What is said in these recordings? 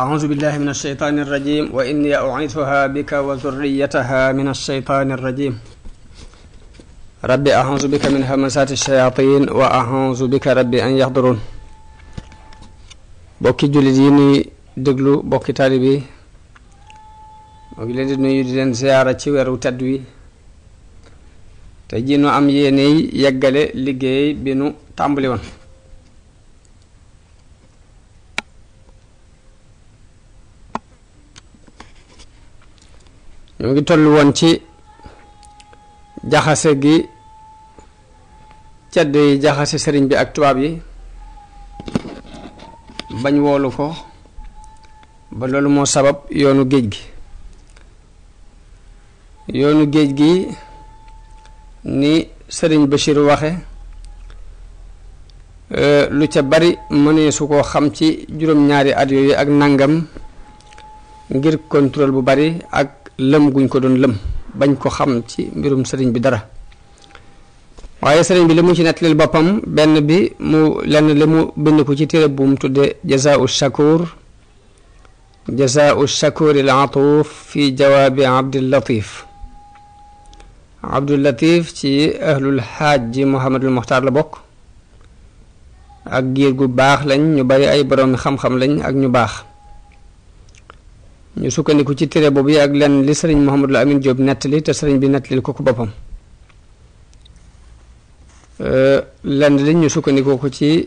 أعوذ بالله من الشيطان الرجيم وإني أعيذها بك وذريتها من الشيطان الرجيم ربي أعوذ بك من همزات الشياطين وأعوذ بك ربي أن يحضرون bokki jullit yi ni déglu bokki taalibe moo ngi leen di nuyu di leen ziyaara ci weeru tedd wi te ji nu am yéeney yeggale liggéey bi nu tàmbali woon ñu ngi toll woon ci jaxase gi ceddo yi jaxase sëriñ bi ak tubaab yi bañ woolu ko ba loolu moo sabab yoonu géej gi ni sëriñ Bachir waxe lu ca bari mënee su ko xam ci juróom-ñaari at yooyu ak nangam ngir contrôle bu bari ak lëm guñ ko doon lëm bañ ko xam ci mbirum sëriñ bi dara waaye sëriñ bi li mu ci nettalil boppam benn bi mu lenn li mu bind ko ci téere bu mu tudde jazaa'u shakur al atuuf fi jawaabi Abdul Latif ci ahlul xaaj ji Muhammadul Muxtaar la bokk ak giir gu baax lañ ñu bari ay borom xam-xam lañ ak ñu baax ñu sukkandiku ci téere boobu yi ak lenn li sëriñ Mouhamadul Amin Diop nettali te sëriñ bi nettali ko boppam lenn li ñu sukkandiku ko ci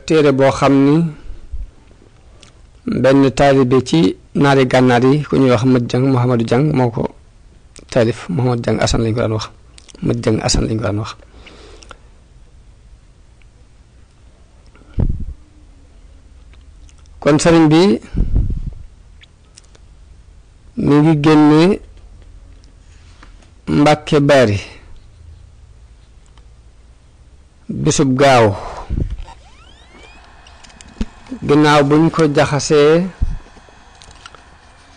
téere boo xam ni benn taalibe ci naari gànnaar yi ku ñuy wax Mët Jang Mouhamadou Jang moo ko taalif Mouhamadou Jang Asan lañ ko daan wax Mët Jang Asan lañ ko daan wax kon sëriñ bi mi ngi génne Mbàkke Bari bisub gaaw ginnaaw buñ ko jaxasee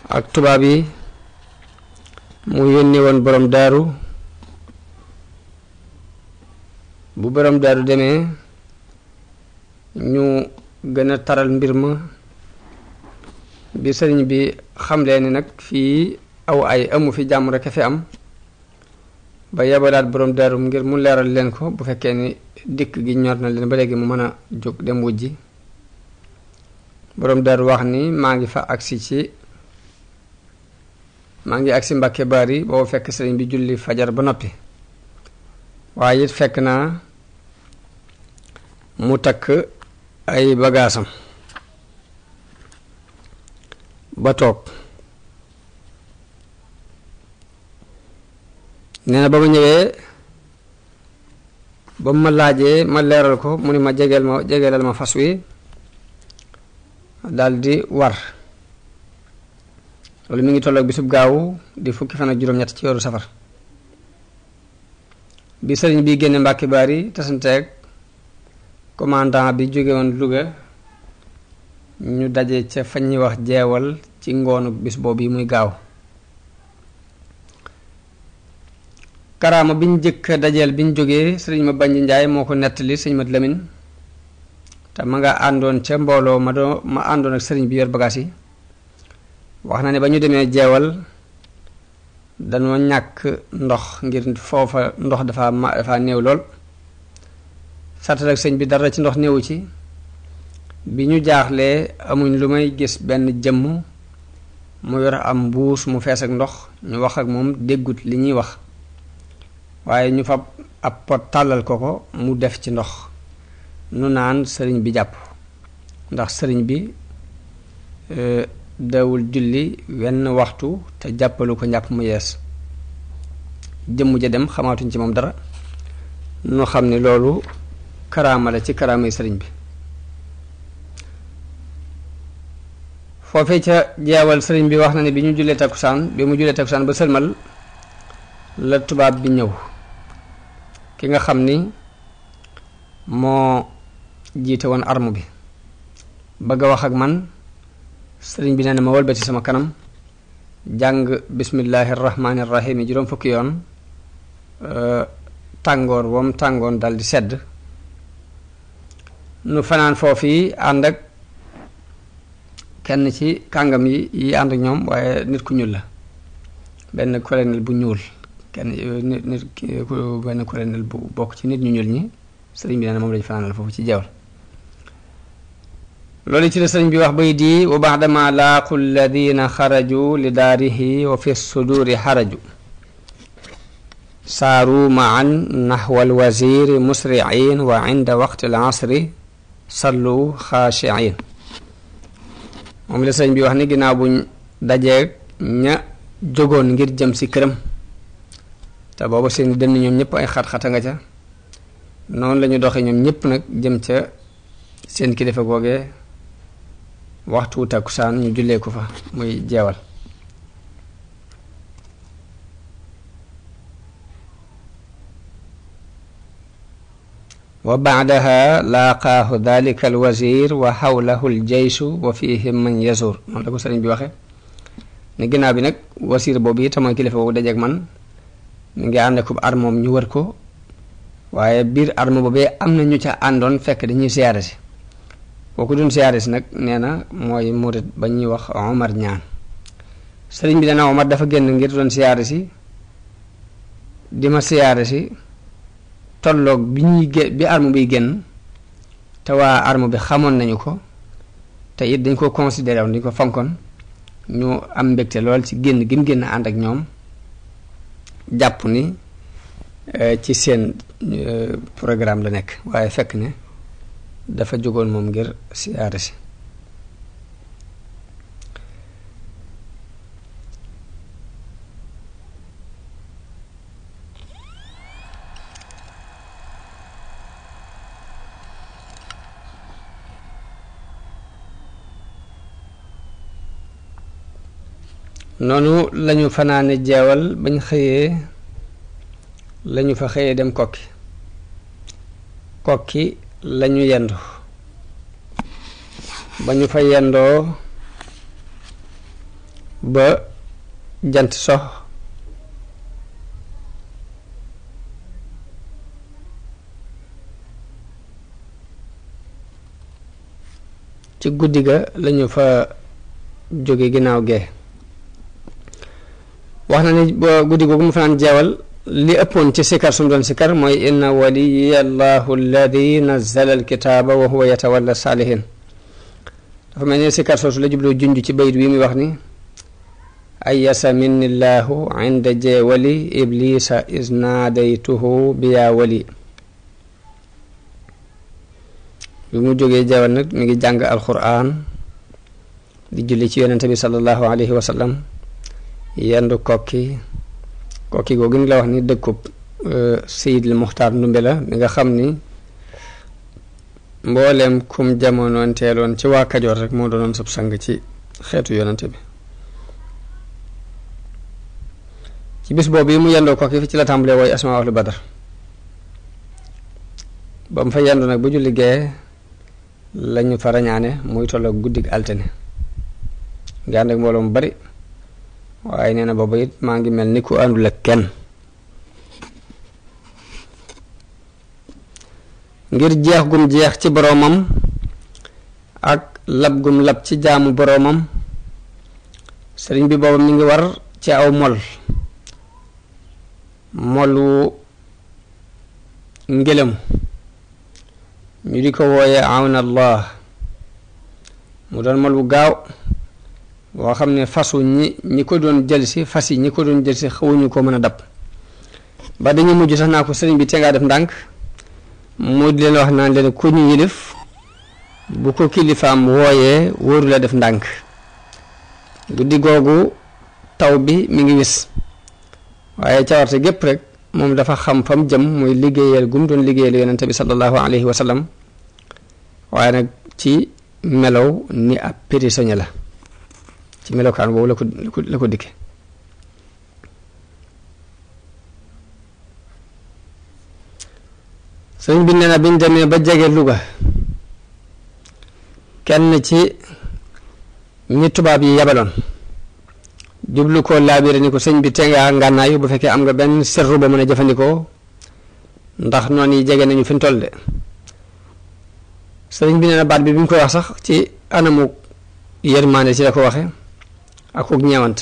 ak tubaab yi mu yónni woon borom daaru bu borom daaru demee ñu gën a taral mbir ma bi sëriñ bi xamlee ni nag fii aw ay amu fi jàmm rek a fi am ba yebalaat borom daaru ngir mu leeral leen ko bu fekkee ni dikk gi ñor na leen ba léegi mu mën a jóg dem wujji borom daaru wax ni maa ngi agsi Mbàkke Bari boobu fekk sëriñ bi julli fajar ba noppi waaye it fekk naa mu takk ay bagaasam ba toog nee na ba ma ñëwee ba mu ma laajee ma leeral ko mu ni ma jegeelal ma fas wi daldi war loolu mi ngi tolloog bisub gaawu di fukki fan ak juróom-ñett ci weeru safar bi sëriñ bi génne Mbàkke Bari tasanteeg commandant bi jóge woon Louga ñu daje ca fañ ñuy wax jeewal ci ngoonu bis boobu yi muy gaaw karaama biñ jëkk dajeel biñ jógee sëriñ ma Banji Njaay moo ko nettali sëriñ Mat Lamin te ma nga àndoon ca mbooloo ma àndoon ak sëriñ bi yor bagaas yi wax na ne ba ñu demee jeewal dañoo ñàkk ndox ngir foofa ndox dafa néew lool sartal ak sëñ bi dara ci ndox néewu ci bi ñu jaaxlee amuñ lu may gis benn jëmm mu yor am mbuus mu fees ak ndox ñu wax ak moom déggut li ñuy wax waaye ñu fab ab pot tàllal ko mu def ci ndox nu naan sëriñ bi jàpp ndax sëriñ bi dawul julli wenn waxtu te jàppalu ko njàpp mu yees jëmm ja dem xamaatuñ ci moom dara nu xam ni loolu karaama la ci karaamay sëriñ bi foofee ca jeewal sëriñ bi wax na ne bi mu jullee takkusaan ba sëlmal la tubaab bi ñëw ki nga xam ni moo jiite woon arme bi bëgg a wax ak man sëriñ bi nee na ma wëlbati sama kanam jàng bismillahi rahmaani rahim yi juróom fukki yoon tàngoor wam tàngoon dal di sedd nu fanaan foofu ànd ak kenn ci kàngam yi ànd ak ñoom waaye nit ku ñuul la benn colonel bu ñuul benn colonel bu bokk ci nit ñu ñuul ñi sëriñ bi nee na moom lañu fanaanal foofu ci jeewal loolu ci la sëriñ bi wax bay di wa ba'dama laaqu alladina xaraju li daarihi wa fi suduri xaraju saaru maan naxwa alwaziri musriin wa inda waqti alasri sallu xaashiin moom la sëriñ bi wax ni ginnaaw buñ dajeeg ña jógoon ngir jëm si këram te booba seen dënn ñoom ñëpp ay xat-xata nga ca noonu la ñu doxee ñoom ñëpp nag jëm ca seen kilifa googee waxtu takkusaan ñu jullee ko fa muy jeewal wa baadaha laaqaahu dalika alwazir wa xawlahu aljeysu wa fihim man yazur noonu la ko sëriñ bi waxe ne ginnaaw bi nag wasiir boobu yi te mooy kilifa boobu dajeeg man mi ngi ànd ko armoom ñu wër ko waaye biir arme boobee am na ñu ca àndoon fekk dañuy siyaare si kooku doon siyaare si nag nee na mooy murit ba ñuy wax Omar ñaan sëriñ bi dana Omar dafa génn ngir doon siyaare si di ma siyaare si tolloog bi arme biy génn te waa arme bi xamoon nañu ko te it dañ ko considéré woon dañ ko fonkoon ñu am mbégte lool ci génn gi mu génn ànd ak ñoom jàpp ni ci seen programme la nekk waaye fekk ne dafa jógoon moom ngir siyaare si noonu lañu fanaane jeewal bañ xëyee lañu fa xëyee dem kokki lañu yendu ba ñu fa yendoo ba jant sox ci guddi ga lañu fa jóge ginnaaw gee wax na ni guddi googu mu fanaan jeewal li ëppoon ci sikar sum doon sikar mooy inna waliya allahu alladi nazzala alkitaaba wa huwa yatawalla saalihin dafa mel ni sikar soosu la jubloo junj ci bayit wi muy wax ni ayasa minni llahu inda jeewali iblisa isnaadaytuhu biya wali bi mu jógee jeewal nag mi ngi jàng alquran di julli ci yonente bi sallallahu alayhi wa sallam yendu kokki googu ni la wax ni dëkkub Seydil Muxtaar Ndumbe la mi nga xam ni mbooleem kum jamonoon teeloon ci waa Kajoor rek moo doonoon sab sang ci xeetu yonante bi ci bis boobu yi mu yendoo kokki fi ci la tàmbalee wooy asmaa ahlu badar ba mu fa yendu nag bu julli gee lañu fa rañaane muy tollook guddig altine ngi ànd ak mbooloo mu bari waaye nee na booba it maa ngi mel ni ku àndul ak kenn ngir jeex gum jeex ci boroomam ak lab gum lab ci jaamu boroomam sëriñ bi booba mi ngi war ci aw molu ngelamu ñu di ko wooye awna allah mu doon mol bu gaaw boo xam ne fasu ñi ko doon jël si fas yi ñi ko doon jël si xawuñu ko mën a dab ba dañu mujj sax naa ko sëriñ bi te ngaa def ndànk mu di leen wax naan leen ku ñu yilif bu ko kilifaam wooyee wóoru la def ndànk guddi googu taw bi mi ngi wis waaye cawarte gépp rek moom dafa xam fam jëm muy liggéeyal gum doon liggéeyal yonente bi sallallahu alayhi wa sallam waaye nag ci melow ni ab prisonnier la ci melokaan boobu la ko dikke sëñ bi nee na biñ demee ba jege Louga kenn ci ñi tubaab yi yabaloon jublu ko laabire ni ko sëñ bi te nga ngànnaayu bu fekkee am nga benn serru ba mën a jëfandikoo ndax noonu yi jege nañu fi mu toll de sëriñ bi nee na baat bi mu koy wax sax ci anamu yërmaande ci la ko waxe ak ko ñeewant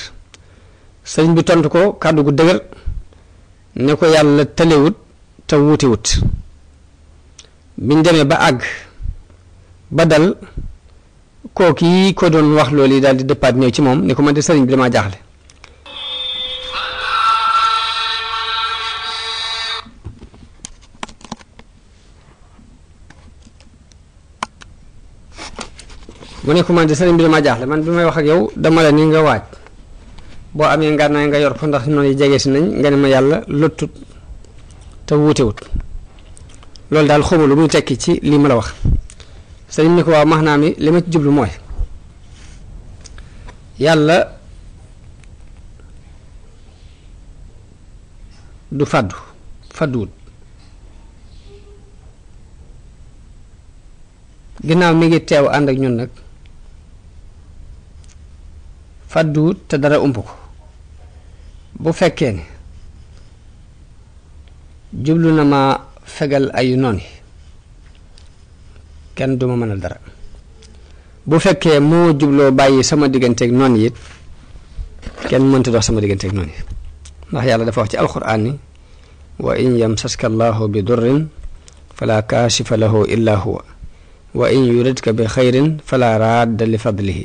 sëriñ bi tontu ko kàddu gu dëgër ne ko yàlla tëlewut te wuutiwut biñ demee ba àgg ba dal kooki ko doon wax loolu yi daal di dëppaat ñëw ci moom ne ko man de sëriñ bi damaa jaaxle mu ne ko man de sëriñ bi damaa jaaxle man bi may wax ak yow dama la ni nga waaj boo amee ngànnaay nga yor ko ndax noonu jege si nañ nga ne ma yàlla lottut te wuutewut loolu daal xawma lu muy tekki ci lii ma la wax sëriñ ne ko waaw max naa mi li ma ci jublu mooy yàlla du fàdduwut ginnaaw mi ngi teew ànd ak ñun nag fàdduwut te dara ump ko bu fekkee ne jublu na ma fegal ay noon yi kenn duma mënal dara bu fekkee moo jubloo bàyyi sama digganteeg noon yi it kenn mënta dox sama digganteeg noon yi ndax yàlla dafa wax ci alxuraan ni wa in yamsaska allahu bi durrin fala kaashifa lahu illa huwa wa in yuridka bi xayrin fala raadda li fadlihi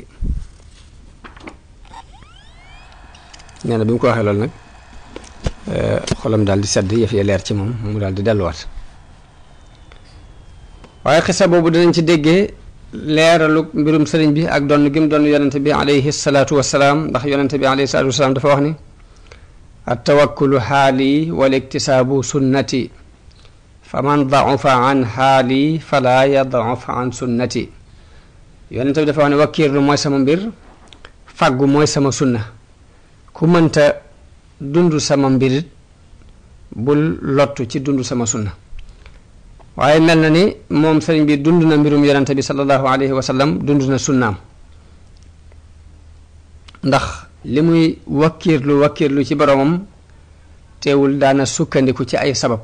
nee na bi mu ko waxee loolu nag xolam daal di sedd yëf ya leer ci moom mu daal di delluwaat waaye xisa boobu danañ ci déggee leeralu mbirum sëriñ bi ak donn gi mu doon yonente bi alayhi salaatu wasalaam ndax yonente bi alayhi salaatu wasalaam dafa wax ni at tawakkulu xaali wal iktisaabu sunnati fa man daufa an xaali fala yadauf an sunnati yonente bi dafa wax ne wakkiirlu mooy sama mbir fàggu mooy sama sunna ku mënta dund sama mbirit bul lottu ci dund sama sunna waaye mel na ni moom sëriñ bi dund na mbirum yonente bi sallallahu alayhi wa sallam dund na sunnaam ndax li muy wakkiirlu ci boromam teewul daana sukkandiku ci ay sabab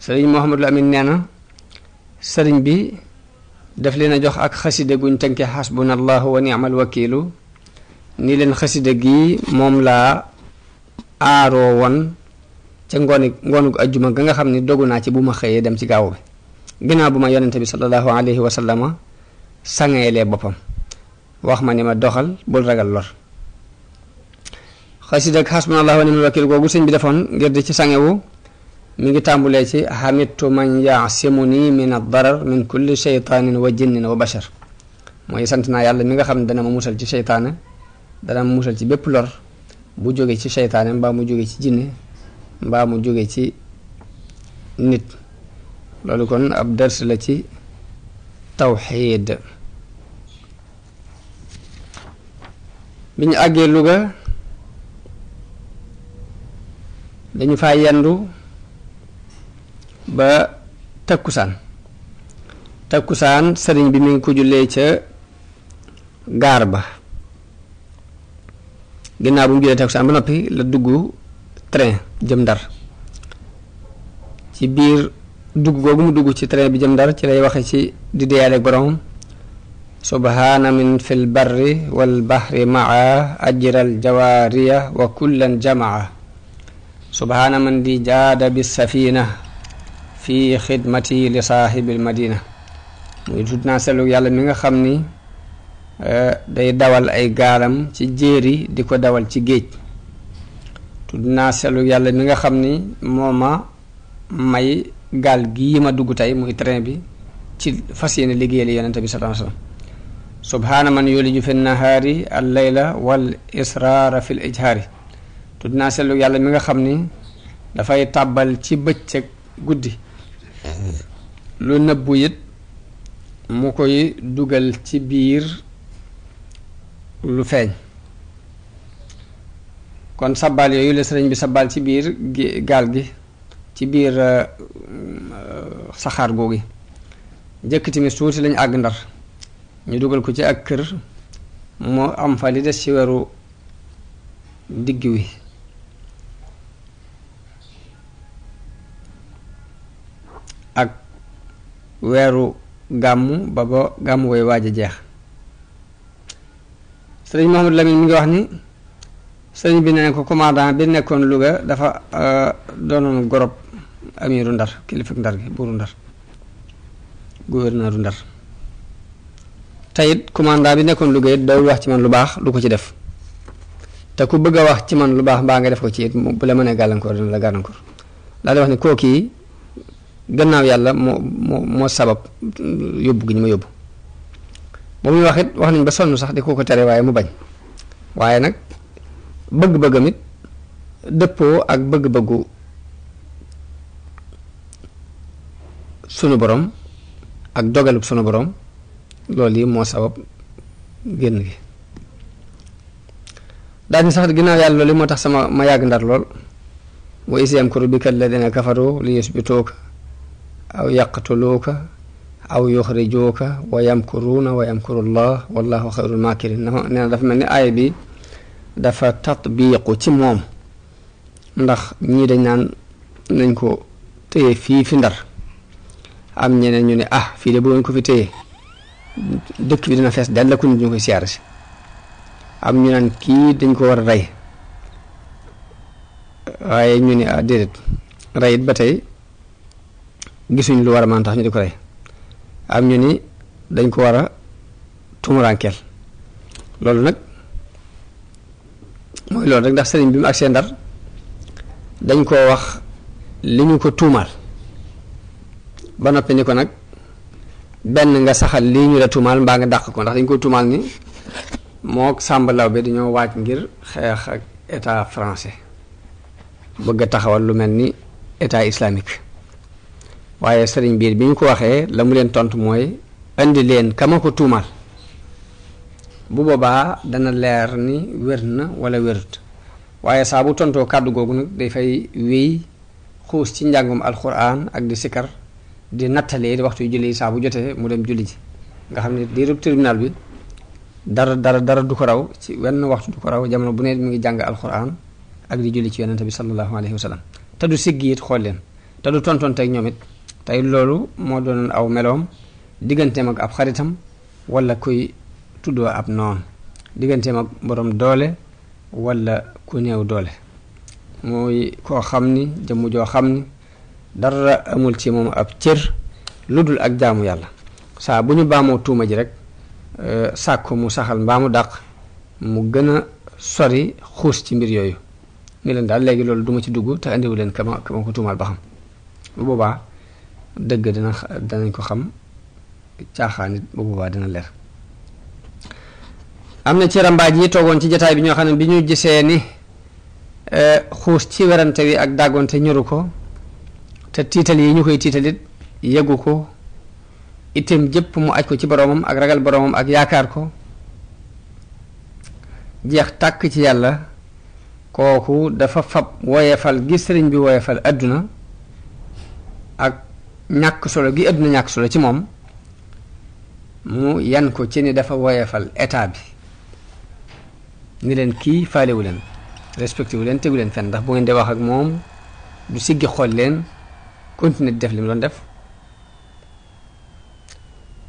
sëriñ Mouhamadul Amin nee na sëriñ bi daf leen a jox ak xaside guñ tënke xasbunallahu wa ni'mal wakiilu ni leen xaside gi moom laa aaroo woon ca ngoonug ajjuma ga nga xam ne dogu naa ci bu ma xëyee dem ci gaaw bi ginnaaw bu ma yonente bi sallallahu alayhi wa sallama sangeelee boppam wax ma ni ma doxal bul ragal lor xasida ak xasbunallahu wa ni'mal wakiil googu sëñ bi defoon ngir di ci sangewu mi ngi tàmbulee ci xamittu man yaasimuni min ad-darar min kulli sheytaanin wa jinnin wa bashar mooy sant naa yàlla mi nga xam ne dana ma musal ci seytaane dana ma musal ci bépp lor bu jóge ci seytaane mbaa mu jóge ci jinne mbaa mu jóge ci nit loolu kon ab dars la ci tawxiid bi ñu àggee Louga dañu fa yendu ba takkusaan sëriñ bi mi ngi ko jullee ca gaar ba ginnaaw bu mu jullee takkusaan ba noppi la dugg train jëm Ndar ci biir dugg googu mu dugg ci train bi jëm Ndar ci lay waxe ci di deyaale ak borom subhaana min fil barri wal bahri maa ajral jawaariya wa kullan jamaa subhaana man di jaada bis safina fi xidmati li saaxibil madina muy tudd naa selu yàlla mi nga xam ni day dawal ay gaalam ci jéeri di ko dawal ci géej tudd naa selu yàlla mi nga xam ni moo ma may gaal gii ma dugg tey muy train bi ci fas yéene liggéeyal yonente bi sallallahu alayhi wasallam subhaana man yuliju fi nahaari al layla wal israara fi l ijhaari tudd naa selu yàlla mi nga xam ni dafay tàbbal ci bëccëg guddi lu nëbbu it mu koy dugal ci biir lu feeñ kon sabbaal yooyu la sëriñ bi sabbaal ci biir gaal gi ci biir saxaar googi njëkk timis tuuti lañu àgg Ndar ñu dugal ko ci ak kër moo am fa li des ci weeru digg wi ak weeru gàmmu ba gàmmu woy waaj a jeex. sëriñ Mouhamadou Lamine mi ngi wax ni sëriñ bi ne ko commandant bi nekkoon Louga dafa doonoon gorob amiru Ndar kilifa Ndar gi buuru Ndar gouverneur Ndar teyit commandant bi nekkoon Louga it dawul wax ci man lu baax du ko ci def te ku bëgg a wax ci man lu baax mbaa nga def ko ci it bu la mënee gàllankoor dina la gàllankoor daal di wax ni kooki gannaaw yàlla moo sabab yóbbu gi ñu ma yóbbu ba muy wax it wax nañ ba sonn sax di ko tere waaye mu bañ waaye nag bëgg-bëggam it dëppoo ak bëgg-bëggu sunu borom ak dogalub sunu borom loolu yi moo sabab génn gi daal ni sax ginnaaw yàlla loolu moo tax ma yàgg Ndar lool wa is yamkuru bika alladina kafaru li yusbituuka aw yaqtuluuka aw yuxrijuuka wa yamkuruuna wa yamkuru llah wallahu xayrul maakirin nee na dafa mel ni aaya bi dafa tatbiiqu ci moom ndax ñii dañ naan nañ ko téye fii fi Ndar am ñeneen ñu ne fii de bu ngeen ko fi téye dëkk bi dina fees dell la ku nit ñu koy siyaare si am ñu naan kii dañ ko war a rey waaye ñu ne déedéet rey it ba tey gisuñ lu war a mën tax ñu di ko rey am ñu ni dañ ko war a tumuraankeel loolu nag mooy loolu rek ndax sëriñ bi mu agsee Ndar dañ koo wax li ñu ko tuumaal ba noppi ni ko nag benn nga saxal lii ñu la tuumaal mbaa nga dàq ko ndax dañ ko tuumaal ni moo Sàmba Lawbe dañoo waaj ngir xeex ak état français bëgg a taxawal lu mel ni état islamique waaye sëriñ biir bi ñu ko waxee la mu leen tontu mooy indi leen kama ko tuumaal bu boobaa dana leer ni wér na wala wérut waaye saa bu tontoo kàddu googu nag day fay wéy xuus ci njàngum alxuraan ak di sikar di nattalee di waxtu yu julli saa bu jotee mu dem julli ji nga xam ne diirub tribunal bi dara du ko raw ci wenn waxtu du ko raw jamono bu ne mu ngi jàng alxuraan ak di julli ci yonente bi sallallahu alayhi wa sallam te du siggi it xool leen te du tontonteeg ñoom it tey loolu moo doonoon aw meloom digganteem ak ab xaritam wala kuy tuddoo ab noon digganteem ak borom doole wala ku néew doole mooy koo xam ni jëmm joo xam ni dara amul ci moom ab cër lu dul ak jaamu yàlla saa bu ñu baamoo tuuma ji rek sàkku mu saxal mbaa mu dàq mu gën a sori xuus ci mbir yooyu ni leen daal léegi loolu duma ci dugg te andiwu leen kama ko tuumaal ba xam bu boobaa dëgg danañ ko xam caaxaan it bu boobaa dina leer am na ci rambaaj yi toogoon ci jataay bi ñoo xam ne bi ñu gisee ni xuus ci werante wi ak dàggoonte ñoru ko te tiital yi ñu koy tiitalit yëgu ko itam jëpp mu aj ko ci boroomam ak ragal boroomam ak yaakaar ko jeex tàkk ci yàlla kooku dafa fab woyefal gi sëriñ bi woyefal adduna ak ñàkk solo gi adduna ñàkk solo ci moom mu yan ko ci ni dafa woyefal état bi ni leen kii faalewu leen respecté wu leen tegu leen fenn ndax bu ngeen di wax ak moom du siggi xool leen continuer di def li mu doon def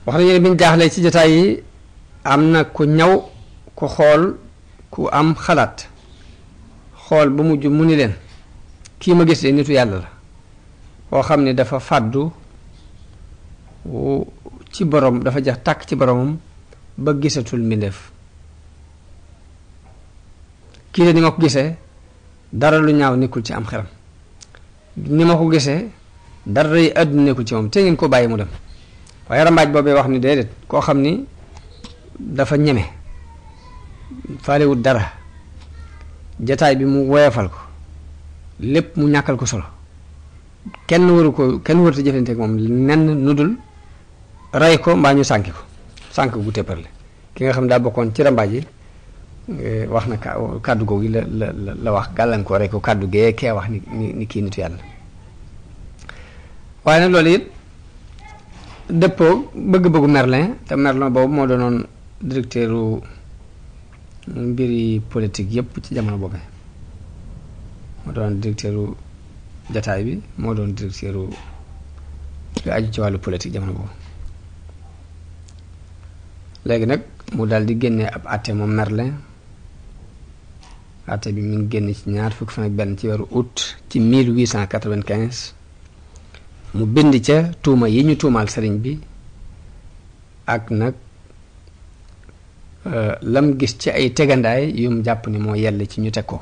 wax nañu ne bi ñu jaaxlee ci jotaay yi am na ku ñaw ku xool ku am xalaat xool ba mujj mu ni leen kii ma gis de nitu yàlla la koo xam ne dafa fàddu ci borom dafa jax tàkk ci boromam ba gisatul mbindeef kii de ni ma ko gisee dara lu ñaaw nekkul ci am xelam ni ma ko gisee dara yi àdduna nekkul ci moom te ngeen ko bàyyi mu dem waaye rambaaj boobee wax ni déedéet koo xam ni dafa ñeme faalewut dara jataay bi mu woyofal ko lépp mu ñàkkal ko solo kenn waru te jëflanteeg moom nenn nudul rey ko mbaa ñu sànki ko sànk gu tépparle ki nga xam daa bokkoon ci rambaaj yi wax na kàddu googu la wax gàllankoore ko kàddu gee kee wax ni kii nitu yàlla waaye nag loolu it dëppoo bëgg-bëggu Merlin te Merlin boobu moo doonoon directeuru mbiri politique yépp ci jamono boobu moo doon directeuru jataay bi moo doon directeuru lu aju ci wàllu politique jamono boobu léegi nag mu daal di génnee ab atte moom Merlin. atte bi mi ngi génn ci 21 ci weeru août ci 1895 mu bind ca tuuma yi ñu tuumaal sëriñ bi ak nag lam gis ci ay tegandaay yum jàpp ni moo yell ci ñu teg ko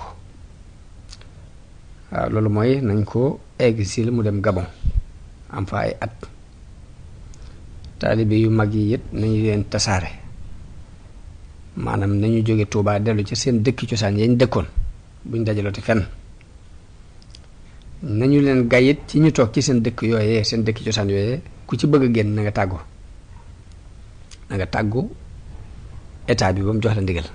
waaw loolu mooy nañ ko exil mu dem Gabon am fa ay at taalibe yu mag yi it nañu leen tasaare maanaam nañu jóge Tuubaa dellu ci seen dëkki cosaan yañ dëkkoon buñ dajalooti fenn nañu leen gayit ci ñu toog ci seen dëkk yooyee seen dëkki cosaan yooyee ku ci bëgg a génn na nga tàggu état bi ba mu jox la ndigal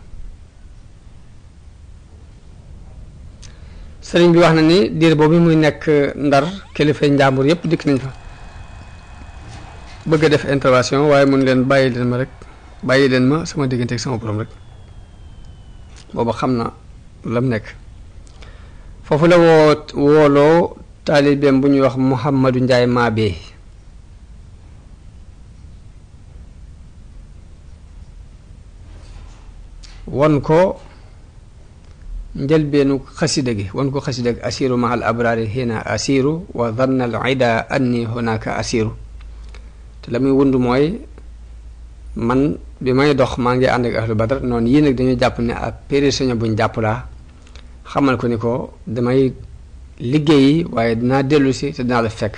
sëriñ bi wax na ni diir boobu muy nekk Ndar kilifa njàmbur yépp dikk nañ fa bëgg a def intervention waaye mun leen bàyyi leen ma sama diggante ak sama borom rek booba xam na lam nekk foofu la wooloo taalibeem bu ñuy wax Mouhamadou Ndiaye Mabé won ko njëlbeenu xasida gi won ko xasida gi asiru mahal abrari hina asiru wa dhanna al ida anni hunaka asiru te la muy wund mooy man bi may dox maa ngi ànd ak ahlu badar noonu yii nag dañuy jàpp ne ab prisonnier buñ jàpp laa xamal ko ni ko damay liggéeyi waaye dinaa dellu si te dinaa la fekk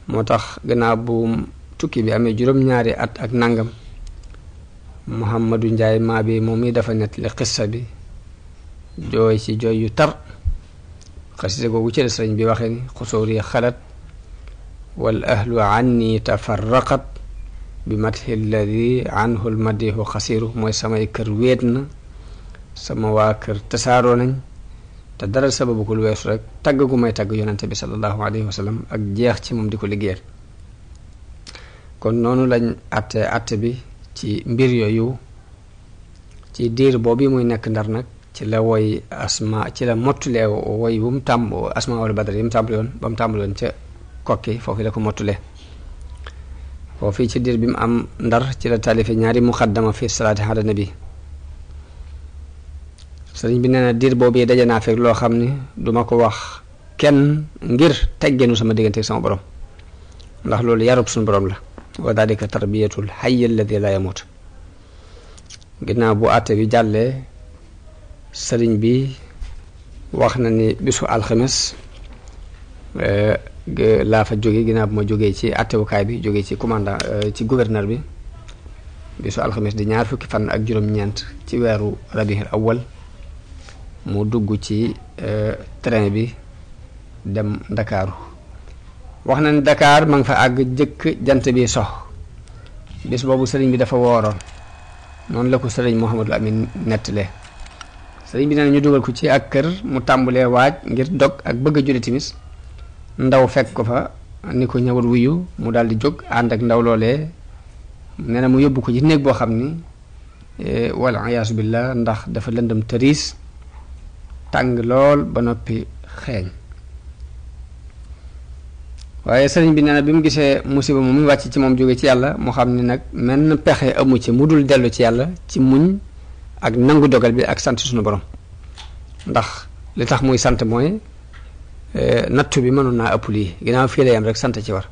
moo tax gannaaw bu tukki bi amee juróom-ñaari at ak nangam Mouhamadou Ndiaye Mabé moom mi dafa nettali xissa bi jooy ci jooy yu tar xasida googu ci la sëriñ bi waxee ni xusóori xalat wal ahlu anni tafarraqat bi mathi alladi anhu lmadihu xasiru mooy samay kër wéet na sama waa kër tasaaroo nañ te dara sababu ko lu weesu rek tagg gu may tagg yonente bi sallallahu alayhi wa sallam ak jeex ci moom di ko liggéeyal kon noonu lañ atte bi ci mbir yooyu ci diir boobu muy nekk Ndar nag ci la woy asma ci la mottulee woy bu mu tàmb asma wala badar yi mu tàmbali woon ba mu tàmbali woon ca kokki foofu la ko mottulee foofu ci diir bi mu am Ndar ci la taalife ñaari muqaddama fi salaati ala nabi sëriñ bi nee na diir boobu daje naa fekk loo xam ni duma ko wax kenn ngir teggenu sama diggante sama borom ndax loolu yarub suñu borom la wa dalika tarbiyatul hayy alladi la yamut ginnaaw bu àtte bi jàllee sëriñ bi wax na ni bisu alxames laa fa jóge ginnaaw bu ma jógee ci àttewukaay bi jógee ci commandant ci gouverneur bi bisu alxames di 20 fan ak juróom-ñeent ci weeru rabiul awwal mu dugg ci train bi dem Ndakaaru wax na ni Dakar ma nga fa àgg jëkk jant bi sox bis boobu sëriñ bi dafa wooroon noonu la ko sëriñ Mouhamadou Amine nettalee sëriñ bi nee na ñu dugal ko ci ak kër mu tàmbulee waaj ngir dog ak bëgg a julli timis ndaw fekk ko fa ni ko ñëwal wuyu mu daal di jóg ànd ak ndaw loolee nee na mu yóbbu ko ci néeg boo xam ni wala ayaasu billah ndax dafa lëndëm tëriis tàng lool ba noppi xeeñ waaye sëriñ bi nee na bi mu gisee musiba moom mu wàcc ci moom jóge ci yàlla moo xam ni nag menn pexe amu ci mu dul dellu ci yàlla ci muñ ak nangu dogal bi ak sant suñu borom ndax li tax muy sant mooy nattu bi mënoon naa ëpp lii ginnaaw fii la yam rek sant ci war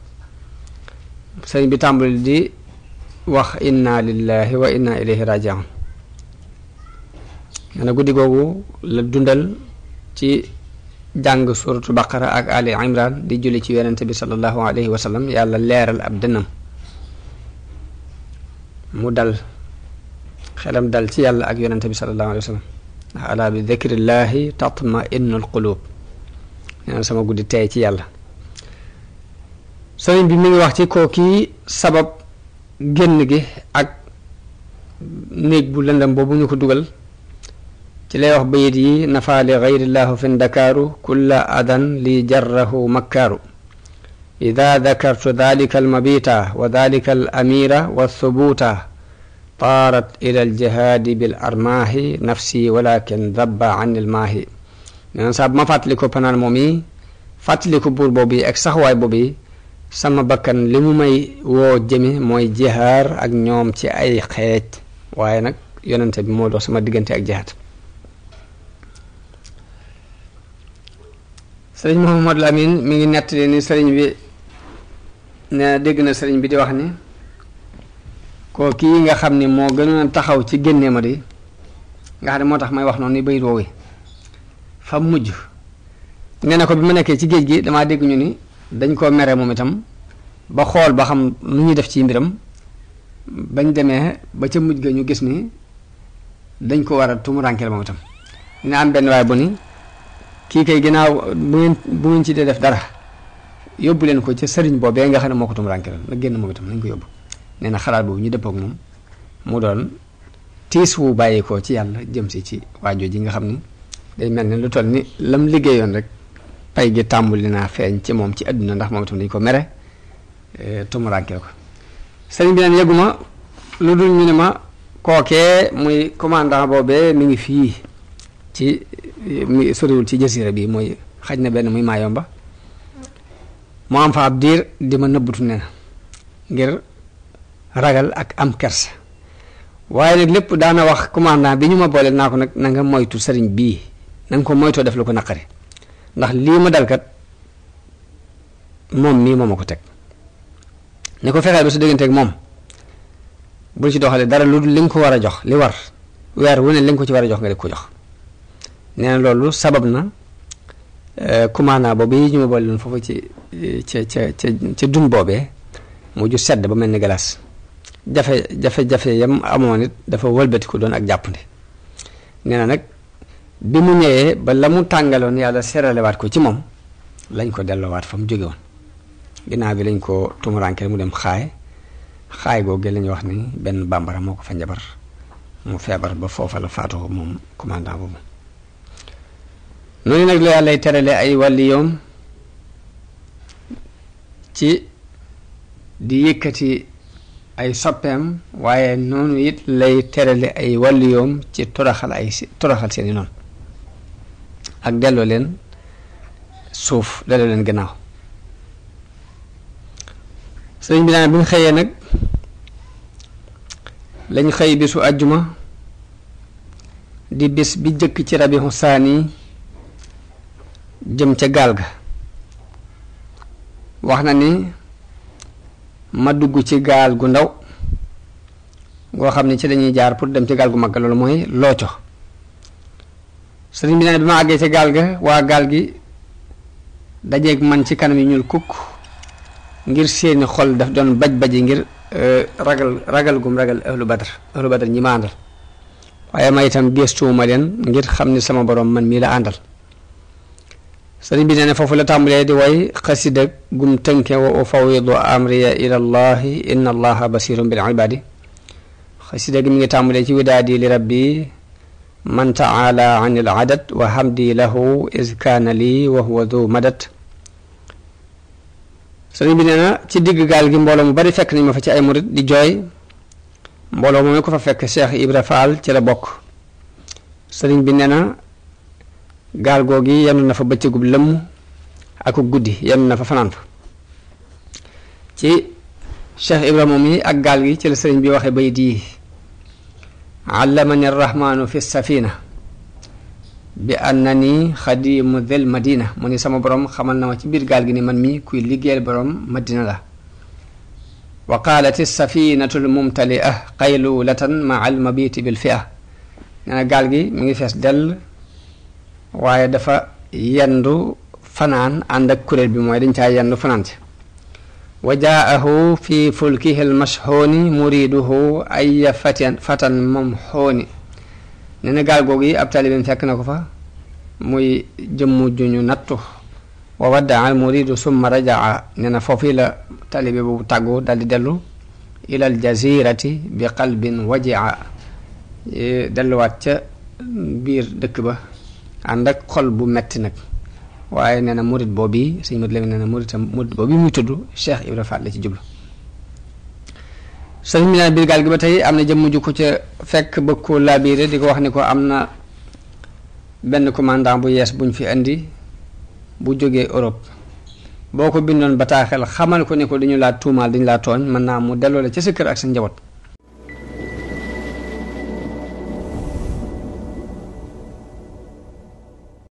sëriñ bi tàmbali di wax inna lillahi wa inna ilayhi raji'un nee na guddi googu la dundal ci jàng suratu baqara ak ali imran di julli ci yonente bi sallallahu alayhi wa sallam yàlla leeral ab dënnam mu dal xelam dal ci yàlla ak yonente bi sallallahu alayhi wa sallam ndax ala bi dhikrillahi tatma innul qulub nee na sama guddi tey ci yàlla sëriñ bi mi ngi wax ci kooki sabab génn gi ak néeg bu lëndam boobu ñu ko dugal ci lay wax bayit yi nafa li gayrillahu fi ndakaaru kulla adan li jarrahu makkaaru ida dakartu dalika almabita wa dalika al amira wa thubuta taarat ila aljihaadi bil armaahi nafsi walakin dabba an ilmaahi nee na saa bu ma fàttali ko panaan moom yi fàttali ko buur boobu yi ak saxwaay boobu yi sama bakkan li mu may woo jëme mooy jihaar ak ñoom ci ay xeej waaye nag yonente bi moo dox sama diggante ak jihaad sëriñ Mouhamadou Amine mi ngi nettali ni sëriñ bi ne dégg na sëriñ bi di wax ni koo kii nga xam ni moo gënoon taxaw ci génnee ma di nga xam ne moo tax may wax noonu ni bayit woowi fa mujj nee na ko bi ma nekkee ci géej gi damaa dégg ñu ni dañ koo mere moom itam ba xool ba xam lu ñuy def ci mbiram bañ demee ba ca mujj ga ñu gis ni dañ ko war a tumurankeel moom itam dina am benn waaye bu ni kii kay ginnaaw bu ngeen ci dee def dara yóbbu leen ko ca sëriñ boobee nga xam ne moo ko tumurankeel na génn moom itam nañ ko yóbbu nee na xalaat boobu ñu dëppook moom mu doon tiis wu bàyyeekoo ci yàlla jëm si ci waajoo ji nga xam ni day mel ni lu toll ni lam liggéeyoon rek pay gi tàmbali naa feeñ ci moom ci àdduna ndax moom itam dañ ko mere tumurankeel ko sëriñ bi neen yëguma lu dul ñu ne ma kookee muy commandant boobee mi ngi fii ci mi soriwul ci jasira bi mooy xaj na benn muy Maayomba mu am fa ab diir di ma nëbbutu ne na ngir ragal ak am kersa waaye nag lépp daana wax commandant bi ñu ma boole naa ko nag na nga moytu sëriñ bii na nga ko moytoo def lu ko naqari ndax lii ma dalkat moom mii moom a ko teg ne ko fexeel ba su dégganteeg moom bul ci doxalee dara lu li nga ko war a jox li war weer wu ne li nga ko ci war a jox nga di ko jox nee na loolu sabab na commandant boobu yi ñu ma boole loon foofu ci ca dun boobee mujj sedd ba mel ni glace jafe-jafe yam amoon it dafa wëlbatiku doon ak jàppande nee na nag bi mu ñëwee ba la mu tàngaloon yàlla seralewaat ko ci moom lañ ko delloowaat fa mu jóge woon ginnaaw bi lañ ko tumurankeel mu dem xaay googu lañuy wax ni benn bambara moo ko fa njabar mu feebar ba foofa la faatoo moom commandant boobu noonu nag la yàllay terale ay wàlli yoom ci di yëkkati ay soppeem waaye noonu it lay terale ay wàlli yoom ci toroxal seeni noonu ak delloo leen suuf delloo leen gannaaw sëriñ bi naan bi ñu xëyee nag lañ xëy bisu àjjuma di bis bi jëkk ci rabiu saani jëm ca gaal ga wax na ni ma dugg ci gaal gu ndaw goo xam ne ci lañuy jaar pour dem ci gaal gu mag loolu mooy looco sëriñ bi naan bi ma àggee ci gaal ga waa gaal gi dajeeg man ci kanam yi ñuul kukk ngir seeni xol daf doon baj-baji ngir ragal gum ragal ahlu badar ñi ma àndal waaye ma itam gestuwuma leen ngir xam ni sama borom man mii la àndal sëriñ bi nee na foofu la tàmbalee di way xasida gum tënke wa ufawidu amriya ila allahi inna allaha basirun bil ibadi xasida gi mi ngi tàmbalee ci widaadi li rabbi man taala an il adad wa hamdi lahu is kaana lii wa huwa du madad sëriñ bi nee na ci digg gaal gi mbooloo mu bari fekk nañ ma fa ci ay murit di jooy mbooloo moom ko fa fekk Cheikh Ibra Fall ci la bokk sëriñ bi nee na gaal googi yendu na fa bëccëgub lëmm ak guddi yendu na fa fanaan fa ci Cheikh Ibra moom yi ak gaal gi ci la sëriñ bi waxe bayit yi allamani arrahmanu fi safina bi annani xadimu del madina mu ni sama borom xamal na ma ci biir gaal gi ni man mi kuy liggéeyal borom madina la wa qaalat safinatu l mumtalia qaylulatan ma al mabiti bil fia nee na gaal gi mi ngi fees dell waaye dafa yendu fanaan ànd ak kuréel bi mooy dañ caa yendu fanaan ci wa jaahu fi fulkihi l mashxooni muriduhu aya fatan mamxooni nee na gaal googu yi ab taalibeem fekk na ko fa muy jëmmu juñu nattu wa waddaa al muridu summa rajaa nee na foofu la taalibe boobu tàggu daldi dellu ilal jazirati bi qalbin wajia delluwaat ca biir dëkk ba ànd ak xol bu metti nag waaye nee na murid boobu sëñ Mat Lamin nee na murid boobu muy tudd Cheikh Ibra Fall la ci jublu sëñ bi naan biir gaal gi ba tey am na jëmm ju ko ca fekk bëgg ko laabiire di ko wax ni ko am na benn commandant bu yees buñ fi indi bu jógee Europe boo ko bindoon bataaxel xamal ko ne ko dañu laa tuumaal dañu laa tooñ mën naa mu delloo la ca sa kër ak sa njaboot